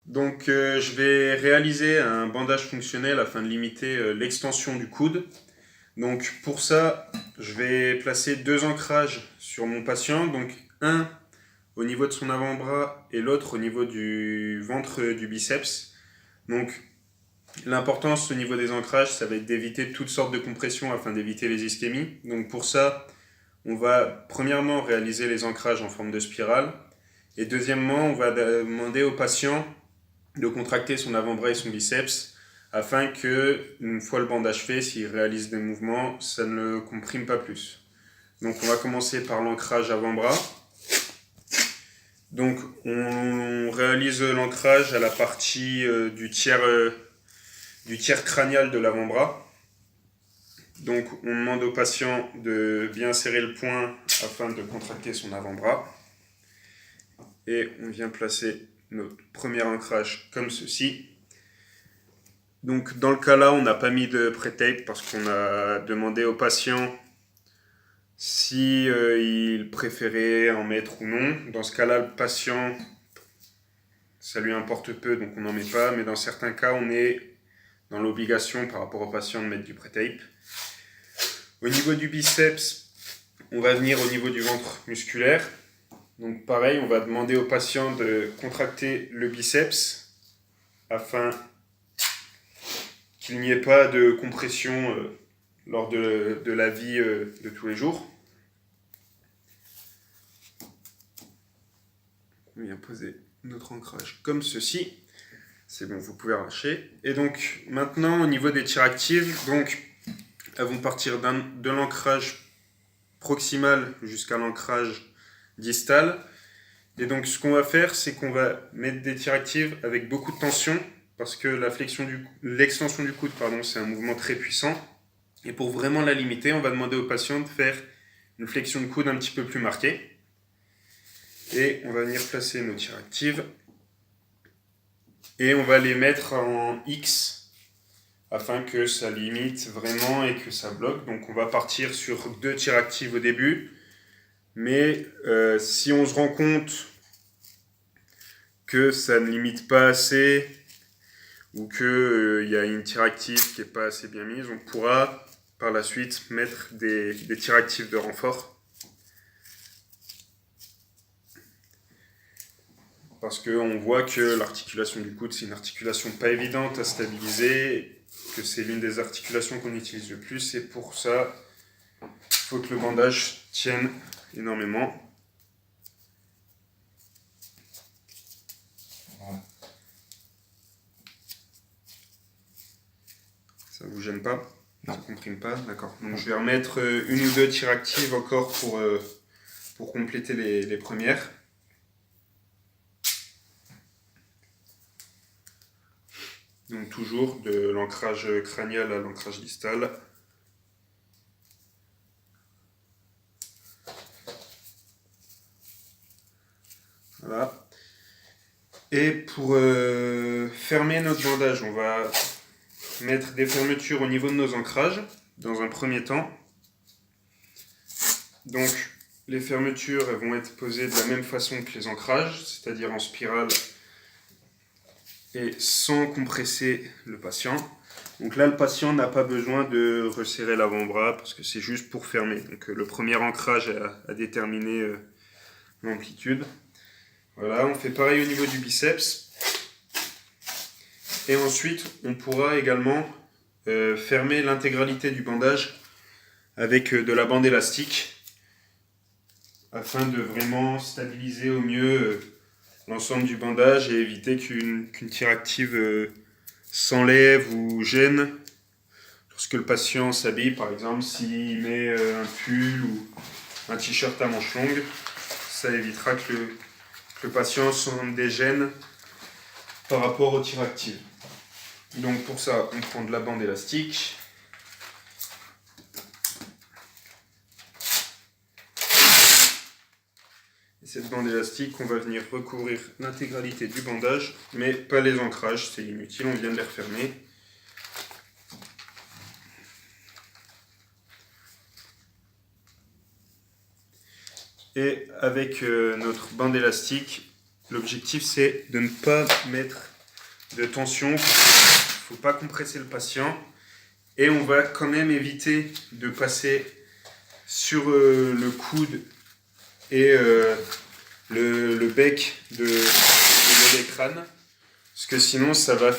Donc, je vais réaliser un bandage fonctionnel afin de limiter l'extension du coude. Donc, pour ça, je vais placer deux ancrages sur mon patient. Donc, un au niveau de son avant-bras et l'autre au niveau du ventre du biceps. Donc, l'importance au niveau des ancrages, ça va être d'éviter toutes sortes de compressions afin d'éviter les ischémies. Donc, pour ça, on va premièrement réaliser les ancrages en forme de spirale. Et deuxièmement, on va demander au patient de contracter son avant-bras et son biceps afin que, une fois le bandage fait, s'il réalise des mouvements, ça ne le comprime pas plus. Donc on va commencer par l'ancrage avant-bras. Donc on réalise l'ancrage à la partie du tiers cranial de l'avant-bras. Donc on demande au patient de bien serrer le poing afin de contracter son avant-bras. Et on vient placer notre premier ancrage comme ceci. Donc dans le cas là, on n'a pas mis de pré-tape parce qu'on a demandé au patient si il préférait en mettre ou non. Dans ce cas là, le patient, ça lui importe peu, donc on n'en met pas. Mais dans certains cas, on est dans l'obligation par rapport au patient de mettre du pré-tape. Au niveau du biceps, on va venir au niveau du ventre musculaire. Donc pareil, on va demander au patient de contracter le biceps afin qu'il n'y ait pas de compression lors de la vie de tous les jours. On vient poser notre ancrage comme ceci. C'est bon, vous pouvez arracher. Et donc maintenant au niveau des tires actives, donc elles vont partir de l'ancrage proximal jusqu'à l'ancrage distal. Et donc ce qu'on va faire, c'est qu'on va mettre des tires actives avec beaucoup de tension parce que l'extension du coude, c'est un mouvement très puissant. Et pour vraiment la limiter, on va demander au patient de faire une flexion de coude un petit peu plus marquée. Et on va venir placer nos tires actives. Et on va les mettre en X afin que ça limite vraiment et que ça bloque. Donc on va partir sur deux tires actives au début. Mais si on se rend compte que ça ne limite pas assez ou qu'il y a une tire active qui n'est pas assez bien mise, on pourra par la suite mettre des tires actifs de renfort. Parce qu'on voit que l'articulation du coude, c'est une articulation pas évidente à stabiliser, que c'est l'une des articulations qu'on utilise le plus, et pour ça, il faut que le bandage tienne énormément. Ça vous gêne pas? Non. Ça comprime pas? D'accord. Donc je vais remettre une ou deux tires actives encore pour compléter les premières. Donc toujours de l'ancrage cranial à l'ancrage distal. Voilà. Et pour fermer notre bandage, on va mettre des fermetures au niveau de nos ancrages dans un premier temps. Donc les fermetures elles vont être posées de la même façon que les ancrages, c'est-à-dire en spirale et sans compresser le patient. Donc là, le patient n'a pas besoin de resserrer l'avant-bras parce que c'est juste pour fermer. Donc le premier ancrage a déterminé l'amplitude. Voilà, on fait pareil au niveau du biceps. Et ensuite, on pourra également fermer l'intégralité du bandage avec de la bande élastique afin de vraiment stabiliser au mieux l'ensemble du bandage et éviter qu'une tire active s'enlève ou gêne lorsque le patient s'habille, par exemple s'il met un pull ou un t-shirt à manches longues. Ça évitera que le patient sente des gênes par rapport aux tires actives. Donc pour ça, on prend de la bande élastique. Et cette bande élastique, on va venir recouvrir l'intégralité du bandage, mais pas les ancrages, c'est inutile, on vient de les refermer. Et avec notre bande élastique, l'objectif c'est de ne pas mettre de tension. Il ne faut pas compresser le patient. Et on va quand même éviter de passer sur le coude et le bec de l'écrane. Parce que sinon, ça va